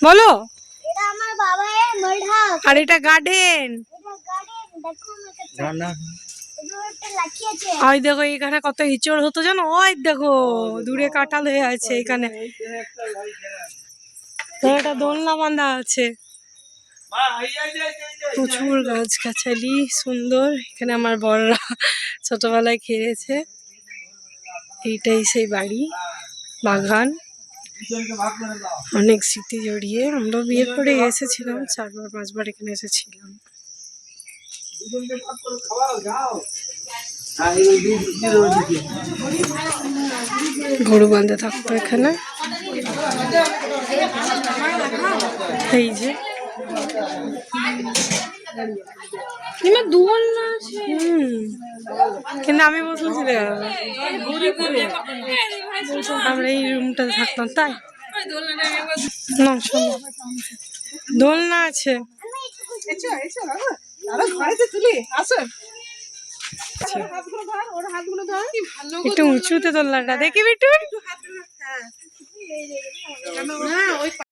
বলো। এটা আমার বাবার মলহাব। আর এটা গার্ডেন। এটা গার্ডেন, দেখো না এটা লাঠিয়েছে। ওই দেখো এখানে কত ইঁচড় হতো জানো, ওই দেখো দূরে কাঁঠাল হয়ে আছে এখানে। একটা দোলনা বাঁধা আছে, প্রচুর গাছ গাছালি সুন্দর। এখানে আমার বড়রা ছোটবেলায় খেয়েছে। এইটাই সেই বাড়ি, বাগান, অনেক স্মৃতি জড়িয়ে। আমরা বিয়ের পরে এসেছিলাম 4-5 বার এখানে এসেছিলাম। গরু বাঁধে থাকতো এখানে। এই যে দোলনা আছে, কিন্তু আমি বসেছি আমরা এই রুমটাতে থাকতাম, তাই না দোলনা আছে। একটু উঁচুতে দোলনাটা দেখি বিট্টু।